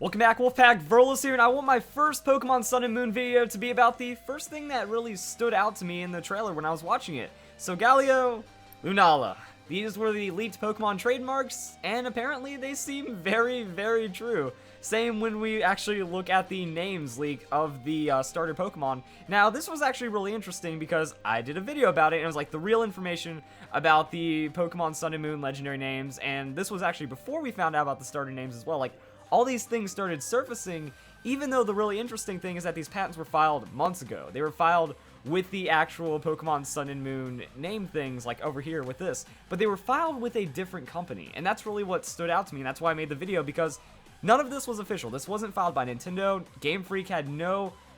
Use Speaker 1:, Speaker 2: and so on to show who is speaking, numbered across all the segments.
Speaker 1: Welcome back, Wolfpack. Verlis here, and I want my first Pokemon Sun and Moon video to be about the first thing that really stood out to me in the trailer when I was watching it. Solgaleo, Lunaala. These were the leaked Pokemon trademarks, and apparently they seem very, very true. Same when we actually look at the names leak of the starter Pokemon. Now, this was actually really interesting because I did a video about it, and it was like the real information about the Pokemon Sun and Moon legendary names, and this was actually before we found out about the starter names as well. Like, all these things started surfacing, even though the really interesting thing is that these patents were filed months ago. They were filed with the actual Pokemon Sun and Moon name things, like over here with this, but they were filed with a different company, and that's really what stood out to me, and that's why I made the video, because none of this was official. This wasn't filed by Nintendo. Gamefreak had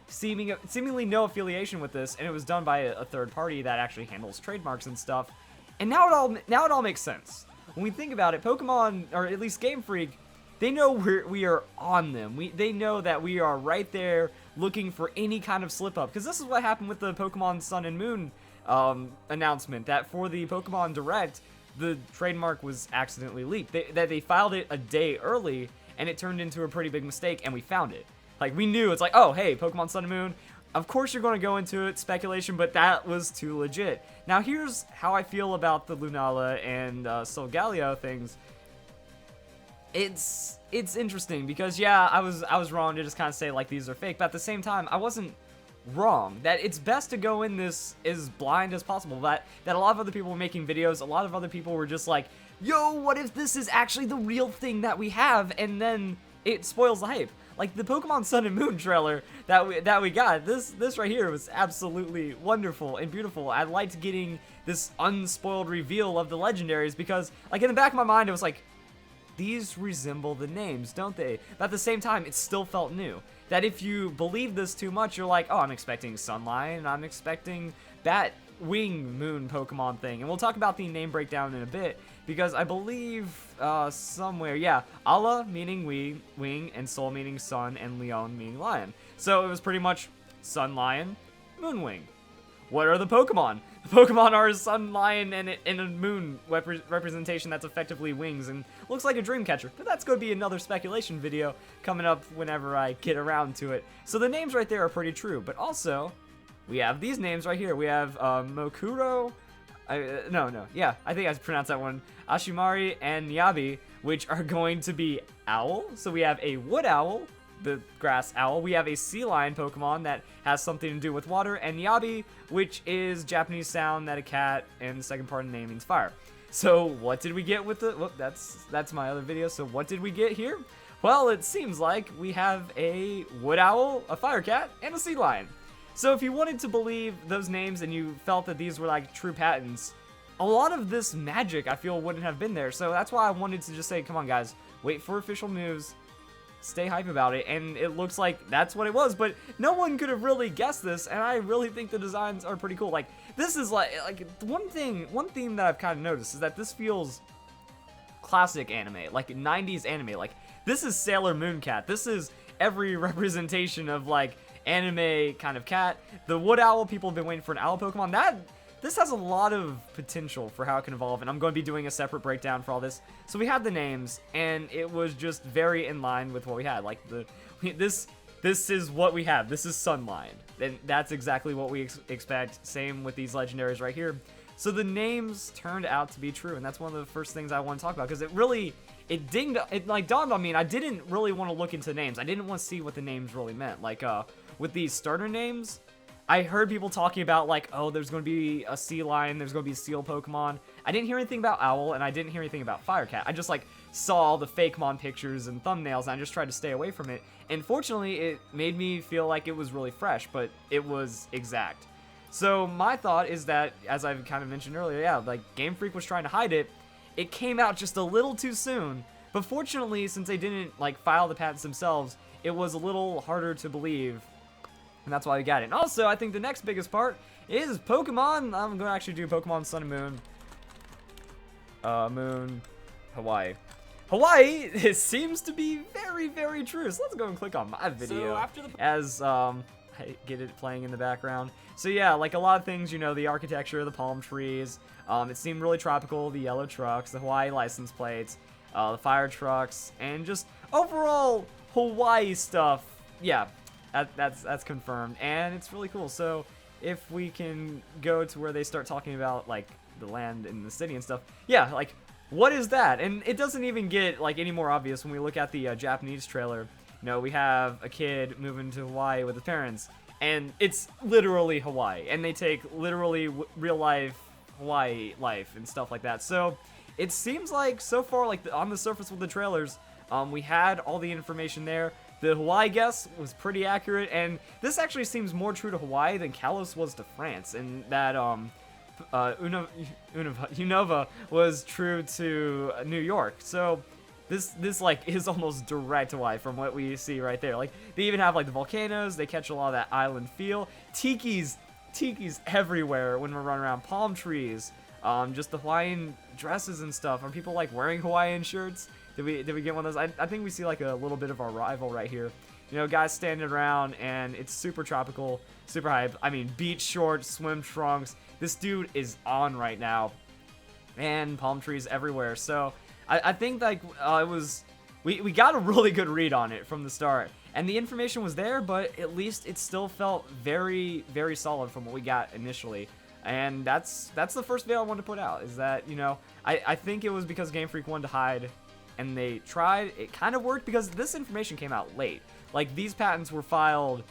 Speaker 1: seemingly no affiliation with this, and it was done by a third party that actually handles trademarks and stuff. And now it all makes sense. When we think about it, Pokemon, or at least Gamefreak, they know we are on them. They know that we are right there looking for any kind of slip up. Because this is what happened with the Pokemon Sun and Moon announcement, that for the Pokemon Direct, the trademark was accidentally leaked. They filed it a day early, and it turned into a pretty big mistake, and we found it. Like, we knew, it's like, oh, hey, Pokemon Sun and Moon, of course you're going to go into it, speculation, but that was too legit. Now, here's how I feel about the Lunaala and Solgaleo things. It's interesting because, yeah, I was wrong to just kind of say, like, these are fake, but at the same time, I wasn't wrong. That it's best to go in this as blind as possible. That a lot of other people were making videos, a lot of other people were just like, yo, what if this is actually the real thing that we have, and then it spoils the hype. Like the Pokemon Sun and Moon trailer that we got, this right here was absolutely wonderful and beautiful. I liked getting this unspoiled reveal of the legendaries because, like, in the back of my mind, it was like, these resemble the names, don't they? But at the same time, it still felt new. That if you believe this too much, you're like, oh, I'm expecting Sunlight, I'm expecting that Wing Moon Pokemon thing. And we'll talk about the name breakdown in a bit, because I believe somewhere, yeah, Ala meaning wing, and Sol meaning sun, and Leon meaning lion. So it was pretty much Sun Lion, Moon Wing. What are the Pokemon? The Pokemon are a Sun Lion and a Moon representation that's effectively wings and looks like a Dreamcatcher. But that's going to be another speculation video coming up whenever I get around to it. So the names right there are pretty true, but also we have these names right here. We have Mokuro, yeah, I think I pronounced that one, Ashimari and Nyabi, which are going to be owl. So we have a wood owl, the grass owl. We have a sea lion Pokemon that has something to do with water, and Nyabi, which is Japanese sound that a cat, and the second part of the name means fire. So what did we get with the, well, that's my other video. So what did we get here? Well, it seems like we have a wood owl, a fire cat, and a sea lion. So if you wanted to believe those names and you felt that these were like true patents, a lot of this magic I feel wouldn't have been there. So that's why I wanted to just say, come on guys, wait for official news, stay hype about it, and it looks like that's what it was, but no one could have really guessed this, and I really think the designs are pretty cool. Like, this is like one theme that I've kind of noticed is that this feels classic anime, like 90s anime. Like, this is Sailor Moon Cat. This is every representation of like anime kind of cat. The wood owl, people have been waiting for an owl Pokemon. This has a lot of potential for how it can evolve, and I'm going to be doing a separate breakdown for all this. So we had the names, and it was just very in line with what we had. Like, this is what we have. This is Sunlight, and that's exactly what we expect. Same with these legendaries right here. So the names turned out to be true, and that's one of the first things I want to talk about, because it like dawned on me, and I didn't really want to look into names. I didn't want to see what the names really meant. Like, with these starter names, I heard people talking about, like, oh, there's going to be a sea lion, there's going to be a seal Pokemon. I didn't hear anything about owl, and I didn't hear anything about fire cat. I just, like, saw all the Fakemon pictures and thumbnails, and I just tried to stay away from it. And fortunately, it made me feel like it was really fresh, but it was exact. So my thought is that, as I've kind of mentioned earlier, yeah, like, Gamefreak was trying to hide it. It came out just a little too soon, but fortunately, since they didn't, like, file the patents themselves, it was a little harder to believe. And that's why we got it. And also, I think the next biggest part is Pokemon. I'm going to actually do Pokemon Sun and Moon. Hawaii. Hawaii, it seems to be very, very true. So let's go and click on my video. So after as I get it playing in the background. So yeah, like a lot of things, you know, the architecture, the palm trees. It seemed really tropical. The yellow trucks, the Hawaii license plates, the fire trucks, and just overall Hawaii stuff, yeah, that's confirmed, and it's really cool. So if we can go to where they start talking about like the land and the city and stuff, yeah, like what is that? And it doesn't even get like any more obvious when we look at the Japanese trailer. You know, we have a kid moving to Hawaii with his parents, and it's literally Hawaii, and they take literally real life Hawaii life and stuff like that. So it seems like so far, like on the surface with the trailers, we had all the information there. The Hawaii guess was pretty accurate, and this actually seems more true to Hawaii than Kalos was to France, and that Unova was true to New York. So this like is almost direct Hawaii from what we see right there. Like they even have like the volcanoes. They catch a lot of that island feel. Tiki's everywhere when we're running around. Palm trees. Just the Hawaiian dresses and stuff. Are people like wearing Hawaiian shirts? Did we get one of those? I think we see like a little bit of our rival right here. You know, guys standing around, and it's super tropical, super hype. I mean, beach shorts, swim trunks. This dude is on right now, and palm trees everywhere. So I think like we got a really good read on it from the start, and the information was there, but at least it still felt very, very solid from what we got initially. And that's the first video I wanted to put out, is that, you know, I think it was because Gamefreak wanted to hide, and they tried. It kind of worked because this information came out late. Like, these patents were filed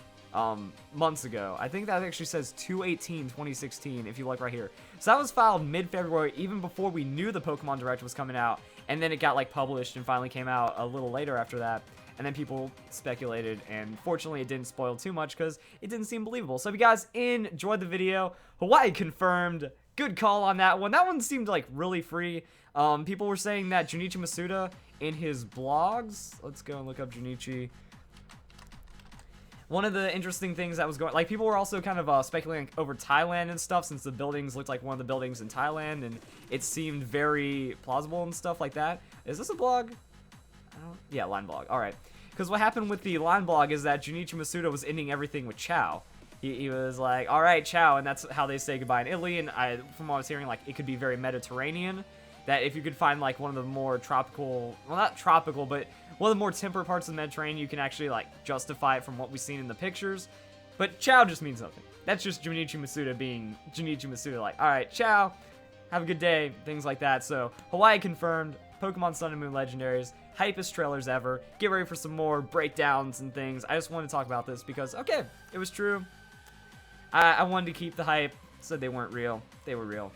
Speaker 1: months ago. I think that actually says 2/18/2016, if you look right here. So that was filed mid-February, even before we knew the Pokemon Direct was coming out, and then it got, like, published and finally came out a little later after that. And then people speculated, and fortunately it didn't spoil too much because it didn't seem believable. So if you guys enjoyed the video, Hawaii confirmed. Good call on that one. That one seemed like really free. People were saying that Junichi Masuda in his blogs, let's go and look up Junichi. One of the interesting things that was going, like, people were also kind of speculating over Thailand and stuff, since the buildings looked like one of the buildings in Thailand, and it seemed very plausible and stuff like that. Is this a blog? Yeah, line blog. Alright. Because what happened with the line blog is that Junichi Masuda was ending everything with ciao. He was like, alright, ciao, and that's how they say goodbye in Italy, and from what I was hearing, like, it could be very Mediterranean, that if you could find, like, one of the more tropical, well, not tropical, but one of the more temperate parts of the Mediterranean, you can actually, like, justify it from what we've seen in the pictures. But ciao just means nothing. That's just Junichi Masuda being Junichi Masuda, like, alright, ciao, have a good day, things like that. So, Hawaii confirmed, Pokemon Sun and Moon Legendaries, hypest trailers ever. Get ready for some more breakdowns and things. I just wanted to talk about this because, okay, it was true. I wanted to keep the hype, said they weren't real. They were real.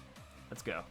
Speaker 1: Let's go.